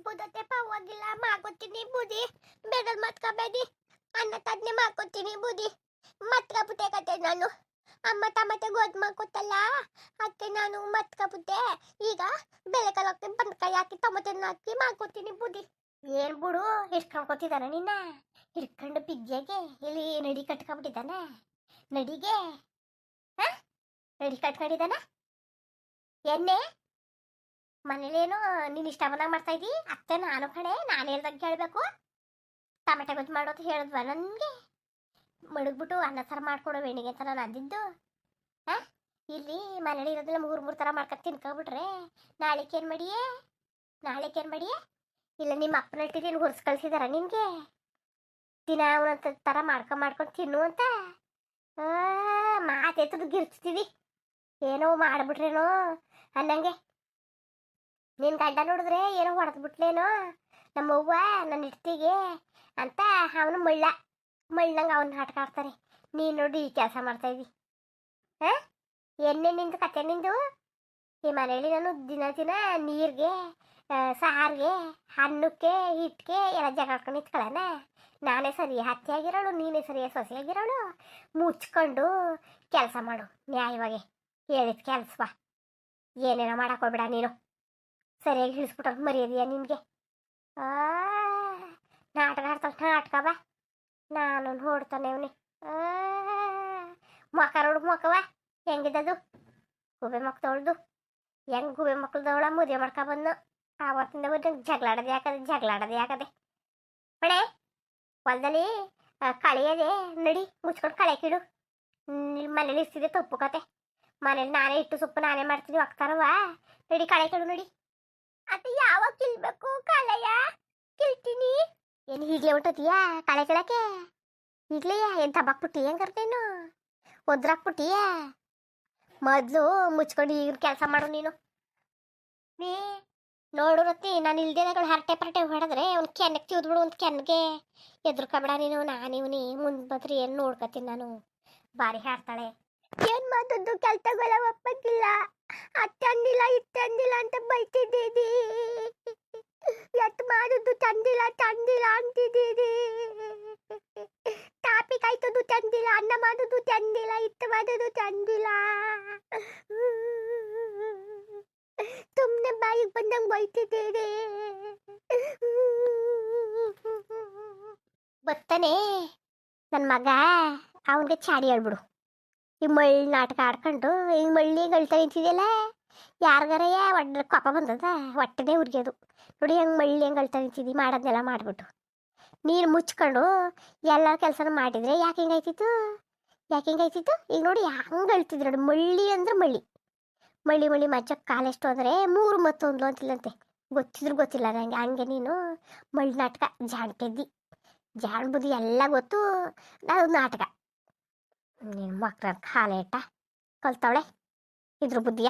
ಬುದತೆ ಪರವಾಗಿಲ್ಲ ಮಾಡ್ಕೊತೀನಿ ಬುದಿ ಬೇಡಲ್ ಮತ್ಕೋಬೇಡಿ ಅನ್ನ ತದ್ನೆ ಮಾಡ್ಕೊತೀನಿ ಬುದಿ ಮತ್ಕಬಿಟ್ಟೆ ಕತೆ ನಾನು ಅಮ್ಮ ಟಮಟೆ ಗೋದ್ ಮಾಡ್ಕೊತಲ್ಲ ಅದಕ್ಕೆ ನಾನು ಮತ್ಕಬಿಟ್ಟೆ ಈಗ ಬೆಳೆ ಕಾಲಕ್ಕೆ ಬಂದ್ಕಾಯಿ ಹಾಕಿ ಟೊಮಟೆನ ಹಾಕಿ ಮಾಡ್ಕೊತೀನಿ ಬುದಿ ಏನ್ ಬಿಡು ಹಿಡ್ಕೊಂಡ್ಕೊತಿದ್ದಾನ ನಿನ್ನ ಹಿಡ್ಕೊಂಡು ಬಿಗ್ಗೆಗೆ ಇಲ್ಲಿ ನಡಿ ಕಟ್ಕೊಂಡ್ಬಿಟ್ಟಿದ್ದಾನ ನಡಿಗೆ ನಡಿ ಕಟ್ಕೊಂಡಿದ್ದಾನ ಎಣ್ಣೆ ಮನೇಲೇನು ನೀನು ಇಷ್ಟ ಬಂದಾಗ ಮಾಡ್ತಾ ಇದ್ದಿ ಅತ್ತೆ ನಾನು ಕಡೆ ನಾನು ಹೇಳ್ದಾಗ ಕೇಳಬೇಕು ಟೊಮೆಟೊ ಗೊಜ್ಜು ಮಾಡೋದು ಹೇಳಿದ್ವ ನನಗೆ ಮಡಗ್ಬಿಟ್ಟು ಅನ್ನ ಸಾರು ಮಾಡ್ಕೊಡೋ ವೆಣ್ಣಿಗೆ ಅಂತ ನಾನು ಅಂದಿದ್ದು ಇಲ್ಲಿ ಮನೇಲಿ ಇರೋದಿಲ್ಲ ಮೂರು ಥರ ಮಾಡ್ಕೊಂಡು ತಿನ್ಕೊಬಿಟ್ರೆ ನಾಳೆಕೇನು ಮಾಡಿಯೇ ನಾಳೆಕೇನು ಮಾಡಿಯೇ ಇಲ್ಲ ನಿಮ್ಮ ಅಪ್ಪನ ನೀನು ಹೊರ್ಸ್ ಕಳಿಸಿದಾರ ನಿನಗೆ ದಿನ ಒಂದೊಂದು ಥರ ಮಾಡ್ಕೊಂಡು ತಿನ್ನು ಅಂತ ಮಾತೆತ್ತದು ಗಿರ್ಚ್ತೀವಿ ಏನೋ ಮಾಡಿಬಿಟ್ರೇನೋ ಅನ್ನಂಗೆ ನಿನ್ನ ಗಂಡ ನೋಡಿದ್ರೆ ಏನೋ ಹೊಡೆದ್ಬಿಟ್ಲೇನೋ ನಮ್ಮವ್ವ ನನ್ನ ಇಡ್ತಿಗೆ ಅಂತ ಅವನು ಮಳ್ಳಂಗೆ ಅವನ್ನ ನಾಟಕ ಆಡ್ತಾರೆ ನೀನು ನೋಡಿ ಈ ಕೆಲಸ ಮಾಡ್ತಾಯಿದ್ದಿ ಎಣ್ಣೆ ನಿಂದು ಕತೆ ನಿಂದು ಈ ಮನೇಲಿ ನಾನು ದಿನ ನೀರಿಗೆ ಸಾರಿಗೆ ಅನ್ನಕ್ಕೆ ಹಿಟ್ಟಿಗೆ ಎಲ್ಲ ಜಗಾಡ್ಕೊಂಡು ನಿಂತ್ಕೊಳ್ಳೋಣ ನಾನೇ ಸರಿ ಹತ್ತಿಯಾಗಿರೋಳು ನೀನೇ ಸರಿ ಸೊಸೆಯಾಗಿರೋಳು ಮುಚ್ಕೊಂಡು ಕೆಲಸ ಮಾಡು ನ್ಯಾಯವಾಗಿ ಹೇಳಿದ ಕೆಲಸವ ಏನೇನೋ ಮಾಡಕ್ಕೋಗ್ಬೇಡ ನೀನು ಸರಿಯಾಗಿ ಹಿಡಿಸ್ಬಿಟ್ಟ ಮರ್ಯಾದೆಯಾ ನಿನಗೆ ನಾಟಕ ಆಡ್ತಾಳೆ ನಾಟಕವ ನಾನು ನೋಡ್ತಾನೆ ಅವನಿ ಮೊಕ ನೋಡು ಮೊಕವ ಹೆಂಗಿದ್ದದು ಗುಬೆ ಮಕ್ಕಳದು ಹೆಂಗೆ ಗುಬೆ ಮಕ್ಕಳದವಳ ಮದುವೆ ಮಾಡ್ಕೊಬಂದು ಆವತ್ತಿಂದ ಜಗಳಾಡೋದೇ ಯಾಕದೆ ಬಳೆ ಹೊಲದಲ್ಲಿ ಕಳೆಯದೆ ನಡಿ ಮುಚ್ಕೊಂಡು ಕಳೆ ಕಿಡು ಮನೇಲಿ ಇರ್ತಿದೆ ತಪ್ಪು ಕತೆ ಮನೇಲಿ ನಾನೇ ಇಟ್ಟು ಸೊಪ್ಪು ನಾನೇ ಮಾಡ್ತೀನಿ ಹೋಗ್ತಾರವ ನಡಿ ಕಳೆ ಕಿಡು ನಡಿ ಅದು ಯಾವಾಗ ಕಿಲ್ಬೇಕು ಕಳೆಯ ಕಿಲ್ತೀನಿ ಏನು ಈಗಲೇ ಹೊಟ್ಟೋತೀಯಾ ಕಳೆ ಕಿಳಕ್ಕೆ ಈಗಲೇ ಏನು ತಬಾಕ್ಬಿಟ್ಟಿ ಹೆಂಗರ್ತೇನು ಒದ್ರಾಕ್ಬಿಟ್ಟಿಯ ಮೊದಲು ಮುಚ್ಕೊಂಡು ಈಗ ಕೆಲಸ ಮಾಡು ನೀನು ನೀ ನೋಡು ರತ್ತಿ ನಾನು ಇಲ್ದೇನಗಳು ಹರಟೆ ಪರಟೆ ಹೊಡೆದ್ರೆ ಒಂದು ಕೆನ್ನಕ್ಕೆ ತಿವ್ದ್ಬಿಡು ಒಂದು ಕೆನ್ಗೆ ಎದ್ರುಕಬೇಡ ನೀನು ನಾನಿವ್ನಿ ಮುಂದೆ ಬದ್ರಿ ಏನು ನೋಡ್ಕೊತೀನಿ ನಾನು ಭಾರಿ ಹಾಡ್ತಾಳೆ ಏನು ಮಾತದ್ದು ಕೆಲ್ಸಗಳ ಒಪ್ಪಕ್ಕಿಲ್ಲ ಅತ್ತಂದಿಲ್ಲ ಇತ್ತಂದಿಲ್ಲ ಅಂತ ಬೈತಿದ್ದೀರಿ ಎತ್ತು ಮಾಡೋದು ತಂದಿಲ್ಲ ಅಂತಿದ್ದೀರಿ ಟಾಪಿಕ್ ಆಯ್ತದು ತಂದಿಲ್ಲ ಅನ್ನ ಮಾಡೋದು ತಂದಿಲ್ಲ ಇತ್ತು ಮಾಡೋದು ತಂದಿಲ್ಲ ಸುಮ್ಮನೆ ಬಾಯಿಗೆ ಬಂದಂಗೆ ಬೈತಿದ್ದೀರಿ ಬರ್ತಾನೆ ನನ್ನ ಮಗ ಅವನಿಗೆ ಚಾಡಿ ಹೇಳ್ಬಿಡು ಈ ಮಳ್ಳಿ ನಾಟಕ ಆಡ್ಕೊಂಡು ಈಗ ಮಳ್ಳಿ ಗಳ್ತಾ ನಿಂತಿದೆಯಲ್ಲ ಯಾರಿಗಾರಯ್ಯ ಒಡ್ಡ ಕೋಪ ಬಂದದ ಹೊಟ್ಟೆನೇ ಉರಿಯೋದು ನೋಡಿ ಹೆಂಗೆ ಮಳ್ಳಿ ಹೆಂಗೆ ಗಳ್ತಾ ನಿಂತಿದ್ದಿ ಮಾಡೋದನ್ನೆಲ್ಲ ಮಾಡಿಬಿಟ್ಟು ನೀರು ಮುಚ್ಕೊಂಡು ಎಲ್ಲ ಕೆಲಸನ ಮಾಡಿದರೆ ಯಾಕೆ ಹಿಂಗಾಯ್ತಿತ್ತು ಈಗ ನೋಡಿ ಹಂಗೆ ಅಳ್ತಿದ್ರು ನೋಡಿ ಮಳ್ಳಿ ಅಂದ್ರೆ ಮಳ್ಳಿ ಮಚ್ಚಕ್ಕೆ ಕಾಲೆಷ್ಟು ಅಂದರೆ 3 ಮತ್ತೊಂದು ಅಂತಿಲ್ಲಂತೆ ಗೊತ್ತಿಲ್ಲ ನನಗೆ ಹಂಗೆ ನೀನು ಮಳ್ಳಿ ನಾಟಕ ಜಾಣ್ತಿದ್ದಿ ಜಾಣ್ಬುದಿ ಎಲ್ಲ ಗೊತ್ತು ನಾವು ನಾಟಕ ನೀನು ಮಕ್ಕಳ ಕಾಲ ಇಟ್ಟ ಕಲ್ತವಳೆ ಇದ್ರ ಬುದ್ಧಿಯ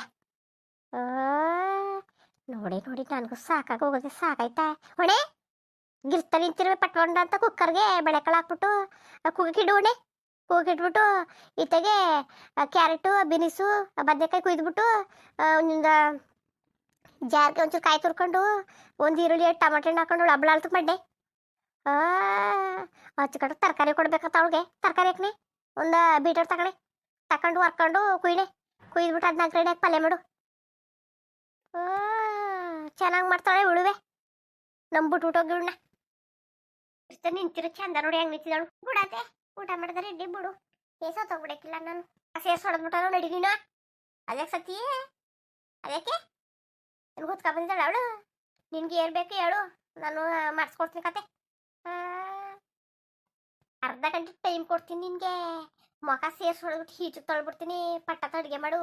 ನೋಡಿ ನನಗೂ ಸಾಕಾಗಿ ಹೋಗೋದೆ ಸಾಕಾಯ್ತಾ ಹೊಣೆ ಗಿರ್ತ ನಿಂತಿರುವೆ ಪಟ್ಕೊಂಡ ಅಂತ ಕುಕ್ಕರ್ಗೆ ಬೆಳೆಕಾಳು ಹಾಕ್ಬಿಟ್ಟು ಕೂಗಿಟ್ಬಿಟ್ಟು ಇತ್ತಗೆ ಕ್ಯಾರೆಟು ಬಿನಿಸು ಬದನೆಕಾಯಿ ಕುಯ್ದುಬಿಟ್ಟು ಒಂದು ಜಾರ್ಗೆ ಒಂಚೂರು ಕಾಯಿ ತುರ್ಕೊಂಡು ಒಂದು ಈರುಳ್ಳಿ ಟಮಾಟೆ ಹಣ್ಣು ಹಾಕೊಂಡು ಹಬ್ಳಾಳ್ತು ಮಾಡ್ಡೆ ಹಚ್ಕೊಂಡು ತರಕಾರಿ ಕೊಡ್ಬೇಕತ್ತ ಅವಳಿಗೆ ತರಕಾರಿ ಹಾಕ್ನೆ ಒಂದು ಬೀಟರ್ ತಕೊಂಡು ಹೊರ್ಕೊಂಡು ಕುಯ್ದುಬಿಟ್ಟು ಅದನ್ನ ರೆಡಿಯಾಗಿ ಪಲ್ಯ ಮಾಡು ಚೆನ್ನಾಗಿ ಮಾಡ್ತಾಳೆ ಉಳುವೆ ನಂಬಿಟ್ಬಿಟ್ಟೋಗಿ ಉಣ್ಣ ನಿಂತಿರೋ ಚಂದ ನೋಡಿ ಹೆಂಗೆ ನಿಂತಿದ್ದಾಳು ಬಿಡತ್ತೆ ಊಟ ಮಾಡಿದ್ರೆ ರೆಡ್ಡಿ ಬಿಡು ತಗೋಬಿಡಕ್ಕಿಲ್ಲ ನಾನು ಸೇರ್ಸಿ ಹೊಡೆದ್ಬಿಟ್ಟಾನು ನಡಿ ನೀನು ಅದಕ್ಕೆ ಸತಿಯೇ ಅದಕ್ಕೆ ನನ್ಗೆ ಹೊತ್ಕೊ ಬಂದಿದ್ದಾಳೆ ಅವಳು ನಿನ್ಗೆ ಏನು ಬೇಕು ಹೇಳು ನಾನು ಮಾಡಿಸ್ಕೊಡ್ತೀನಿ ಕತೆ ಅರ್ಧ ಗಂಟೆ ಟೈಮ್ ಕೊಡ್ತೀನಿ ನಿನಗೆ ಮೊಕ ಸೇರ್ಸಿ ಹೊಡೆದ್ಬಿಟ್ಟು ಹೀಚು ತೊಳ್ಬಿಡ್ತೀನಿ ಪಟ್ಟ ಅಡುಗೆ ಮಾಡು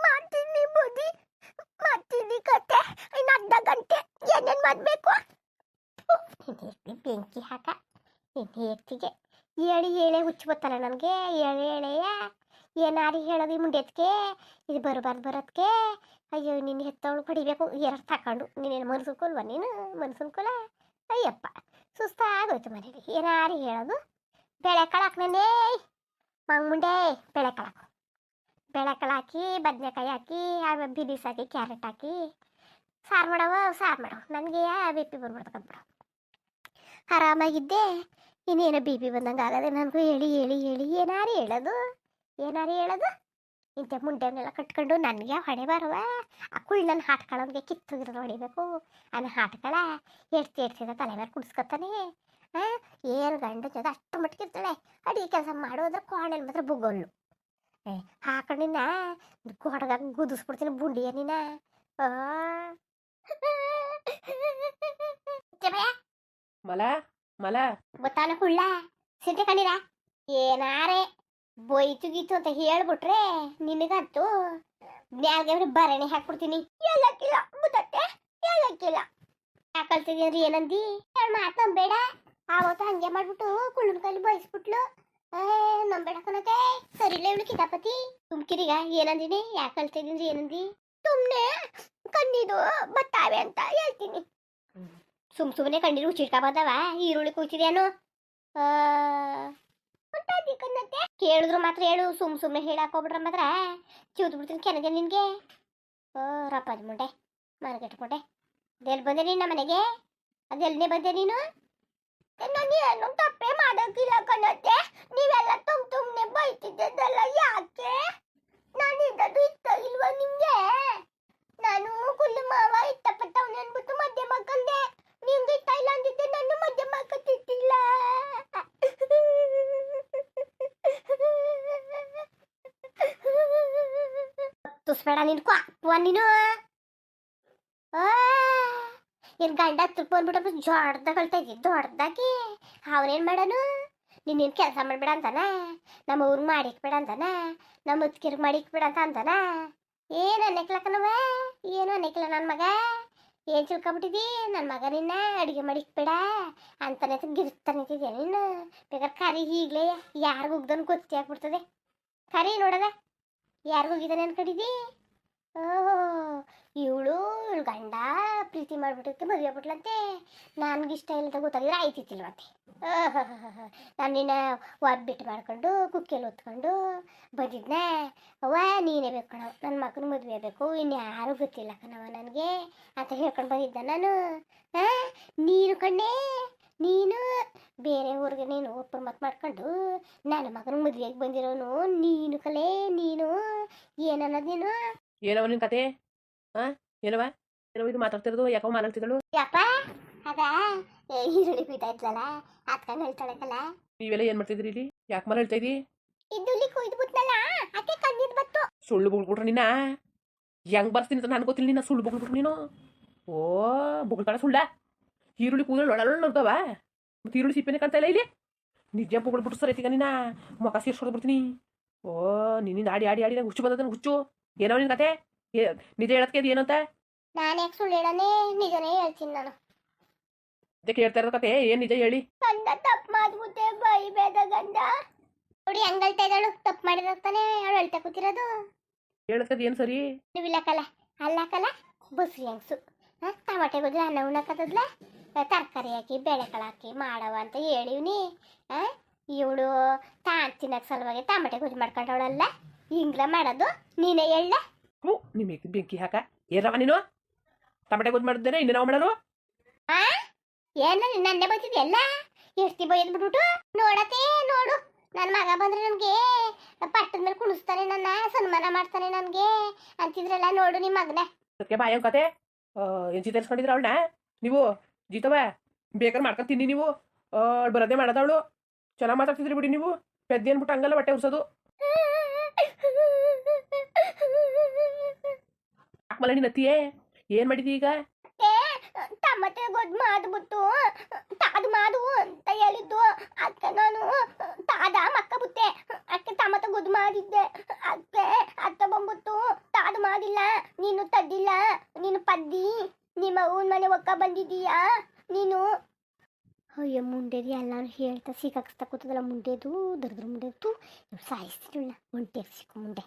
ಮಾಡ್ತೀನಿ ಬುದ್ಧಿ ಮಾಡ್ತೀನಿ ಕತೆ ಇನ್ನು ಅರ್ಧ ಗಂಟೆ ಏನೇನು ಮಾಡಬೇಕು ಬೆಂಕಿ ಹಾಕ ಎತ್ತಿಗೆ ಹೇಳಿ ಹುಚ್ಚು ಬತ್ತಲ್ಲ ನನಗೆ ಹೇಳೆಯ ಏನಾರು ಹೇಳೋದು ಈ ಮುಂಡೆತ್ಗೆ ಇದು ಬರೋದಕ್ಕೆ ಅಯ್ಯೋ ನಿನ್ನ ಹೆತ್ತವಳು ಪಡಿಬೇಕು ಎರಡು ತಗೊಂಡು ನೀನೇನು ಮನ್ಸುಕಲ್ವ ನೀನು ಮನ್ಸನ್ಕುಲ ಅಯ್ಯಪ್ಪ ಸುಸ್ತಾಗೋಯ್ತು ಮನೇಲಿ ಏನಾರು ಹೇಳೋದು ಬೆಳೆ ಕಳಾಕ್ನೇ ಮಂಗ್ಮುಂಡೆ ಬೆಳೆ ಕಳಕು ಬೇಳೆಕಾಳು ಹಾಕಿ ಬದನೆಕಾಯಿ ಹಾಕಿ ಆಮೇಲೆ ಬಿನಿಸ್ ಹಾಕಿ ಕ್ಯಾರೆಟ್ ಹಾಕಿ ಸಾರು ಮಾಡವು ನನಗೆ ಬಿ ಪಿ ಬಂದ್ಬಿಡ್ತಕ್ಕಂತ ಆರಾಮಾಗಿದ್ದೆ. ಇನ್ನೇನೋ ಬಿ ಪಿ ಬಂದಂಗೆ ಆಗದೆ ನನಗೂ. ಹೇಳಿ ಹೇಳಿ ಹೇಳಿ ಏನಾರು ಹೇಳೋದು ಇಂಥ ಮುಂಡೆನೆಲ್ಲ ಕಟ್ಕೊಂಡು ನನಗೆ ಹೊಣೆ ಬರುವ ಆ ಕುಳ್ಳನ್ನು ಹಾಟ್ಕೊಳ್ಳೋಂಗೆ ಕಿತ್ತೋಗಿರೋದು ಹೊಡಿಬೇಕು. ಆಮೇಲೆ ಹಾಟ್ಕೊಳ ಎಡ್ತಿದ ತಲೆ ಮೇಲೆ ಕುಡಿಸ್ಕೊತಾನೆ. ಏನು ಗಂಡ ಜೊತೆ ಅಷ್ಟು ಮಟ್ಟಿಗೆ ಇರ್ತಾಳೆ. ಅಡುಗೆ ಕೆಲಸ ಮಾಡೋದ್ರೆ ಕೋಣೆಲ್ ಮಾತ್ರ ಬುಗ್ಗೊಲ್ಲು ಹಾಕೊಂಡು ನಿನ್ನ ಕೊಡಗಾಗ ಗುದಿಸ್ಬಿಡ್ತೀನಿ ಬುಂಡಿಯ ನೀನ. ಮಲ ಮಲ ಗೊತ್ತಾನ ಕುಳ್ಳ ಸಿಂಟೆ ಕಣ್ಣಿರ ಏನಾರೇ ಬೊಯ್ತು ಗೀತು ಅಂತ ಹೇಳ್ಬಿಟ್ರೆ ನಿನಗಂತೂ ನ್ಯಾಲ್ಗೆ ಭರಣಿ ಹಾಕ್ಬಿಡ್ತೀನಿ. ಎಲ್ಲಕ್ಕಿಲ್ಲ ಮುದತ್ತೆ ಎಲ್ಲಕ್ಕಿಲ್ಲ ಯಾಕಲ್ತಿದ್ರಿ ಏನಂದಿ ಮಾತಂಬೇಡ. ಆವತ್ತು ಹಂಗೆ ಮಾಡ್ಬಿಟ್ಟು ಕುಳ್ಳನ ಕೈಲಿ ಬಯಸ್ಬಿಟ್ಲು. ನಂಬೇಡ ಕಣತೆ ಸರಿಲ್ಲ ಇವಳು ಕಿತಾಪತಿ ತುಮ್ಕಿರಿಗ ಏನಂದಿನಿ ಯಾಕಲ್ತಿದ್ರಿ ಏನಂದಿ ಸುಮ್ನೆ ಕಣ್ಣಿದು ಬತ್ತಾವೆ ಅಂತ ಹೇಳ್ತೀನಿ. ಸುಮ್ಮನೆ ಕಣ್ಣೀರು ಉಚ್ಚಿಟ್ಕೊ ಬಂದವ ಈರುಳ್ಳಿ ಕೂಚಿದೇನು ಕೇಳಿದ್ರು ಮಾತ್ರ ಹೇಳು. ಸುಮ್ಮನೆ ಹೇಳಾಕೋಬಿಟ್ರೆ ಮಾತ್ರ ಚಿವ್ದು ಬಿಡ್ತೀನಿ ಕೆನಗೆ ನಿನ್ಗೆ. ರಪ್ಪದ ಮುಂಡೆ ಮರಗಟ್ಕೊಂಡೆ ಅದೆಲ್ಲಿ ಬಂದೆ ನೀನು ನಮ್ಮ ಮನೆಗೆ? ಅದೆಲ್ಲನೇ ಬಂದೆ ನೀನು? ನಾನು ಏನು ತಪ್ಪೇ ಮಾಡೋಕ್ಕಿಲ್ಲ ಕಣತ್ತೆ. ನೀವೆಲ್ಲ ತುಮ್ನೆ ಬೈತಿದ್ದಲ್ಲ ಯಾಕೆ? ನಾನು ಇದ್ದದ್ದು ಇಷ್ಟ ಇಲ್ವಾ ನಿಮ್ಗೆ? ನಾನು ಕುಲ್ಲು ಮಾವ ಇಷ್ಟಪಟ್ಟವನು ಅನ್ಬಿಟ್ಟು ಮಧ್ಯೆ ಮಕ್ಕಂದೆ. ನಿಮ್ಗೆ ಇಷ್ಟ ಇಲ್ಲ ಅಂದಿದ್ದೆ ನಾನು ಮಧ್ಯೆ ಮಕ್ಕತ್ತಿಲ್ಲ. ತುಸ್ಬೇಡ ನೀನು ಕ್ವಾಕ್ವಾ ನೀನು. ಏನ್ ಗಂಡ ಹತ್ರ ಬಂದ್ಬಿಟ್ಟು ಜೊಡ್ದಾಗ ದೊಡ್ಡದಾಗಿ ಅವನೇನ್ ಮಾಡನು? ನೀನೇನು ಕೆಲಸ ಮಾಡ್ಬೇಡ ಅಂತಾನ, ನಮ್ಮ ಊರ್ಗೆ ಮಾಡಿಕ್ಬೇಡ ಅಂತಾನ, ನಮ್ಮ ಮುತ್ಕಿರ್ಗೆ ಮಾಡಿಕ್ಬೇಡ ಅಂತ ಅಂತಾನ. ಏನು ಅನ್ನಕ್ಲಕ್ಕನವ? ಏನು ಅನ್ನಕ್ಕಿಲ್ಲ ನನ್ನ ಮಗ. ಏನು ತಿಳ್ಕೊಂಬಿಟ್ಟಿದಿ ನನ್ನ ಮಗ ನಿನ್ನ ಅಡುಗೆ ಮಾಡಿಕ್ಬೇಡ ಅಂತಾನೆ ಗಿರ್ತಾನೆ ನಿಂತಿದ್ಯಾ ನೀನು? ಬೇಕಾದ್ರೆ ಕರಿ ಈಗಲೇ ಯಾರಿಗೂ ಹೋಗ್ದನ್ ಗೊತ್ತಿ ಆಗ್ಬಿಡ್ತದೆ. ಕರಿ ನೋಡದ ಯಾರಿಗೂ ಹೋಗಿದ್ದಾನೆ ಅನ್ಕಡಿದಿ? ಇವಳು ಗಂಡ ಪ್ರೀತಿ ಮಾಡ್ಬಿಟ್ಟಕ್ಕೆ ಮದುವೆ ಆಗ್ಬಿಟ್ಲಂತೆ. ನನ್ಗಿಷ್ಟ ಇಲ್ಲ ಅಂತ ಗೊತ್ತಾಗಿದ್ರೆ ಆಯ್ತಿತ್ತಿಲ್ವಂತೆ. ನಾನು ನಿನ್ನ ಒಬ್ಬಿಟ್ಟು ಮಾಡ್ಕೊಂಡು ಕುಕ್ಕೆಲ್ಲಿ ಹೊತ್ಕೊಂಡು ಬಂದಿದ್ನ. ಅವ್ವ ನೀನೇ ಬೇಕು ಕಣವ, ನನ್ನ ಮಗನ ಮದುವೆ ಬೇಕು, ಇನ್ಯಾರೂ ಗೊತ್ತಿಲ್ಲ ಕಣವ ನನಗೆ ಅಂತ ಹೇಳ್ಕೊಂಡು ಬಂದಿದ್ದ ನಾನು. ನೀನು ಕಣ್ಣೆ ನೀನು ಬೇರೆ ಊರಿಗೆ ನೀನು ಒಪ್ಪರು ಮತ್ ಮಾಡ್ಕೊಂಡು ನನ್ನ ಮಗನ ಮದುವೆಗೆ ಬಂದಿರೋನು ನೀನು ಕಲೆ. ನೀನು ಏನನ್ನೋದು ನೀನು? ಏನವ ನಿನ್ ಕತೆ? ಏನವ ಇದು ಮಾತಾಡ್ತಿರೋದು? ಯಾಕೋ ಮಾತಾಡ್ತಿದ್ದಳು? ಯಪ್ಪ ಅದ ಈರುಳ್ಳಿ ಕುಯ್ತಾ ಇದ್ಲಲ್ಲ ಅತ್ಕೊಂಡು ಹೇಳ್ತಾಳಕಲ್ಲ. ನೀವೆಲ್ಲ ಏನ್ ಮಾಡ್ತಿದ್ರಿ ಇಲ್ಲಿ? ಯಾಕೆ ಮರ ಹೇಳ್ತಾ ಇದ್ದಿ? ಇದ್ದುಲ್ಲಿ ಕುಯ್ದು ಬಿಟ್ನಲ್ಲ ಅತ್ತೆ ಕಣ್ಣೀರ್ ಬತ್ತು. ಸುಳ್ಳು ಬುಗ್ಬಿಟ್ರೆ ನಿನ್ನ ಹೆಂಗ್ ಬರ್ತೀನಿ ಅಂತ ನನ್ಗೆ ಗೊತ್ತಿಲ್ಲ. ನಿನ್ನ ಸುಳ್ಳು ಬುಗ್ಬಿಟ್ರು ನೀನು. ಓ ಬುಗ್ತಾಳ ಸುಳ್ಳ? ಈರುಳ್ಳಿ ಕೂದಲು ಒಳಲು ನೋಡ್ತಾವ ಮತ್ತೆ ಈರುಳ್ಳಿ ಸಿಪ್ಪೆನೆ ಕಾಣ್ತಾ ಇಲ್ಲ ಇಲ್ಲಿ. ನಿಜ ಬುಗ್ಬಿಟ್ರು ಸರ್ ಐತಿಗ ನಿನ್ನ ಮುಖ ಸೇರ್ಸ್ಕೊಡ್ ಬಿಡ್ತೀನಿ. ಓ ನಿನ್ನಿಂದ ಆಡಿ ಆಡಿ ಆಡಿ ನಂಗೆ ಹುಚ್ಚು ಬಂದದ ಹುಚ್ಚು. ಏನೋ ನಿನ್ ಕತೆ? ನಿಜ ಹೇಳತ್ಕೆ ಅದು ಏನಂತ? ನಾನು ಯಾಕೆ ಸುಳ್ಳು ಹೇಳನೆ? ನಿಜನೇ ಹೇಳ್ತೀನಿ ನಾನು. ಅದಕ್ಕೆ ಹೇಳ್ತಾ ಇರೋ ಕತೆ ಏನ್ ನಿಜ ಹೇಳಿ. ಗಂಡ ತಪ್ಪು ಮಾಡ್ಬಿಟ್ಟೆ ಬೈಬೇಡ ಗಂಡ. ನೋಡಿ ಹೆಂಗ್ ಹೇಳ್ತಾ ಇದ್ದಾಳು, ತಪ್ಪು ಮಾಡಿರ್ತಾನೆ ಅವಳು ಹೇಳ್ತಾ ಕೂತಿರೋದು. ಹೇಳತ್ಕದ ಏನ್ ಸರಿ? ನೀವಿಲ್ಲಕಲ್ಲ ಅಲ್ಲಕಲ್ಲ ಬಸ್ರಿ ಹೆಂಗ್ಸು ಟಮಾಟೆ ಗೊಜ್ಜು ಅನ್ನ ಉಣ್ಣಕತ್ತದ್ಲ ತರಕಾರಿ ಹಾಕಿ ಬೇಳೆಕಾಳು ಹಾಕಿ ಮಾಡವ ಅಂತ ಹೇಳಿವ್ನಿ. ಇವಳು ತಿನ್ನಕ್ ಸಲುವಾಗಿ ಟಮಾಟೆ ಗೊಜ್ಜು ಮಾಡ್ಕೊಂಡವಳಲ್ಲ ಹಿಂಗ್ಲ ಮಾಡೋದು. ನೀನೇ ಹೇಳ ನಿಮಗೆ ಬೆಂಕಿ ಹಾಕ ಏರವ ನೀನು? ಟಮಾಟೆ ಗೊಜ್ಜು ಮಾಡಿದ್ದೇನೆ ಇನ್ನು ನಾವು ಮಾಡಲು. ಏನ ನನ್ನೇ ಬೈತಿದ್ಯಲ್ಲ ಎಷ್ಟಿ ಬೈದ್ ಬಿಟ್ಬಿಟ್ಟು. ನೋಡತ್ತೆ ನೋಡು ನನ್ನ ಮಗ ಬಂದ್ರೆ ನನ್ಗೆ ಪಟ್ಟದ ಮೇಲೆ ಕುಣಿಸ್ತಾನೆ, ನನ್ನ ಸನ್ಮಾನ ಮಾಡ್ತಾನೆ ನನ್ಗೆ ಅಂತಿದ್ರಲ್ಲ. ನೋಡು ನಿಮ್ಮ ಮಗನ ಅದಕ್ಕೆ ಬಾಯ ಕತೆ ಏನ್ ಚೀತರಿಸ್ಕೊಂಡಿದ್ರ ಅವಳನ್ನ ನೀವು? ಜೀತವ ಬೇಕಾದ್ರೆ ಮಾಡ್ಕೊಂಡು ತಿನ್ನಿ ನೀವು. ಬರೋದೇ ಮಾಡೋದವಳು. ಚೆನ್ನಾಗಿ ಮಾತಾಡ್ತಿದ್ರಿ ಬಿಡಿ ನೀವು. ಪೆದ್ದೆ ಅನ್ಬಿಟ್ಟು ಹಂಗಲ್ಲ ಬಟ್ಟೆ ಉರ್ಸೋದು. ಆಕ್ಮಲ್ಲ ನೀನ್ ಅತ್ತಿಯೇ ಏನ್ ಮಾಡಿದಿ ಈಗ? ಟಮಾಟೆ ಗೊಜ್ಜು ಮಾಡ್ಬಿಟ್ಟು ತಾದು ಮಾಡು ಅಂತ ಹೇಳಿದ್ದು. ಅದಕ್ಕೆ ನಾನು ತಾದ ಮಕ್ಕ ಬುತ್ತೆ ಅದಕ್ಕೆ ಟಮಾಟೆ ಗೊಜ್ಜು ಮಾಡಿದ್ದೆ. ಅದಕ್ಕೆ ಅತ್ತ ಬಂದ್ಬಿಟ್ಟು ತಾದು ಮಾಡಿಲ್ಲ, ನೀನು ತದ್ದಿಲ್ಲ, ನೀನು ಪದ್ದಿ ನಿಮ್ಮ ಊನ್ ಮನೆ ಒಕ್ಕ ಬಂದಿದ್ದೀಯಾ ನೀನು. ಅಯ್ಯೋ ಮುಂಡೆದು ಎಲ್ಲಾನು ಹೇಳ್ತಾ ಸಿಕ್ಕಾಕ್ಸ್ತಾ ಕೂತದಲ್ಲ ಮುಂಡೆದು ದರ್ದ್ರ ಮುಂಡೆದು ಸಾಯಿಸ್ತೀನಿ ಒಂಟೆ ಸಿಕ್ಕು ಮುಂಡೆ.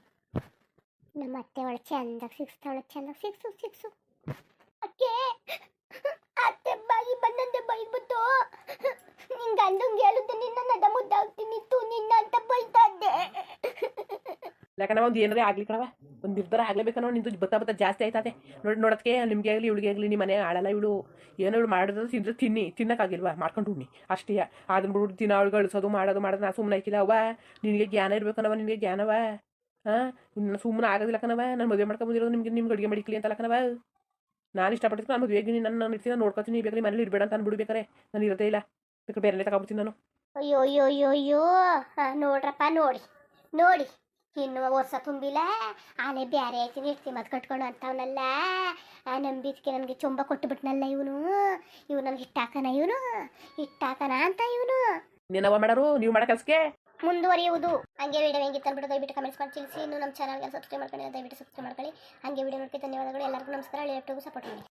ನಮ್ಮ ಅತ್ತೆ ಒಳ ಚೆಂದಾಗ ಸಿಕ್ಸ್ತಾವಳ ಚೆಂದಾಗ ಸಿಕ್ಸು ಅಕ್ಕೆ ಅತ್ತೆ ಬಾಯಿ ಬಂದಂತೆ ಬೈದ್ಬಿಟ್ಟು ನಿನ್ ಗಂಡಂಗೆ ಹೇಳಿದ್ದೆ ನಿನ್ನ ನದ ಮುದ್ದಾಗ್ತೀನಿ ನಿನ್ನ ಅಂತ ಬೈತಾ ಇದ್ದೆ. ಯಾಕಂದ್ರೆ ಒಂದು ಏನಾರೇ ಆಗ್ಲಿ ಕಣವ, ಒಂದು ನಿರ್ಧಾರ ಆಗ್ಲೇಬೇಕನ್ನೋ ನಿಂದು ಬತ್ತಾ ಬತ್ತಾ ಜಾಸ್ತಿ ಆಯ್ತದೆ. ನೋಡೋದಕ್ಕೆ ನಿಮಗೆ ಆಗಲಿ ಇವಳಿಗೆ ಆಗಲಿ ನಿಮ್ಮ ಮನೆ ಆಳಲ್ಲ ಇವಳು. ಏನೋ ಇವಳು ಮಾಡಿದ್ರೆ ತಿಂದ್ರೆ ತಿನ್ನಕ್ಕಾಗಿಲ್ವಾ ಮಾಡ್ಕೊಂಡು ಉಣ್ಣಿ ಅಷ್ಟೇ. ಅದನ್ನ ಬಿಡ್ಬಿಟ್ಟು ದಿನ ಅವಳು ಗಳಿಸೋದು ಮಾಡೋದು ನಾ ಸುಮ್ಮನೆ ಹಾಕಿಲ್ಲ ಅವ್ವ. ನಿನಗೆ ಜ್ಞಾನ ಇರ್ಬೇಕನವ, ನಿನಗೆ ಜ್ಞಾನವ. ಹಾಂ, ಇನ್ನು ಸುಮ್ಮನೆ ಆಗೋದಿಲ್ಲ ಕಣವ. ನಾನು ಮದುವೆ ಮಾಡ್ಕೊಂಬಂದಿರೋದು ನಿಮ್ಗೆ ಅಡುಗೆ ಮಾಡಿಕ್ಲಿ ಅಂತಲ್ಲ ಕಣವ. ನಾನು ಇಷ್ಟಪಟ್ಟಿದ್ದು ನಾನು ಮದುವೆಗೆ ನಾನು ಇರ್ತೀನಿ, ನೋಡ್ಕೊತೀನಿ. ಬೇಕಾದ್ರೆ ಮನೇಲಿ ಇರಬೇಡ ಅಂತ ಅಂದ್ಬಿಡ್ಬೇಕಾರೆ ನಾನು ಇರೋದೇ ಇಲ್ಲ. ಬೇಕಾದ್ರೆ ಬೇರೆ ತಗೊಬಿಡ್ತೀನಿ ನಾನು. ಅಯ್ಯೋ ಅಯ್ಯೋ ಅಯ್ಯೋ ಅಯ್ಯೋ ನೋಡ್ರಪ್ಪ ನೋಡಿ ಇನ್ನು ವರ್ಷ ತುಂಬಿಲ್ಲ ಆನೆ ಬ್ಯಾರೆ ಆಯ್ತೀನಿ ಇರ್ತಿ ಮತ್ ಕಟ್ಕೊಂಡು ಅಂತವನಲ್ಲ. ನಂಬಿದ್ಕೆ ನನಗೆ ಚೊಂಬ ಕೊಟ್ಟುಬಿಟ್ನಲ್ಲ ಇವನು ನನಗೆ ಇಟ್ಟಾಕನ ಅಂತ ಇವನು. ನೀನವ ಮಾಡೋರು, ನೀವು ಮಾಡೋ ಕೆಲಸಕ್ಕೆ ಮುಂದುವರಿಯುವುದು. ಹಂಗೆ ವಿಡಿಯೋ ಹೆಂಗಿತ್ತು ಅಂದ್ಬಿಟ್ಟು ದಯವಿಟ್ಟು ಕಮೆಂಟ್ಸ್ ಮಾಡಿ ತಿಳಿಸಿ. ಇನ್ನು ನಮ್ಮ ಚಾನಲ್ಗೆ ಸಬ್ಸ್ಕ್ರೈಬ್ ಮಾಡ್ಕೊಳ್ಳಿ, ದಯವಿಟ್ಟು ಸಬ್ಸ್ಕ್ರೈಬ್ ಮಾಡ್ಕೊಳ್ಳಿ. ಹಂಗೆ ವಿಡಿಯೋ ನೋಡ್ಕೊಂಡು ಧನ್ಯವಾದಗಳು. ಎಲ್ಲರಿಗೂ ನಮಸ್ಕಾರ. ಲೇಪ್ಟಿಗೂ ಸಪೋರ್ಟ್ ಮಾಡಿ.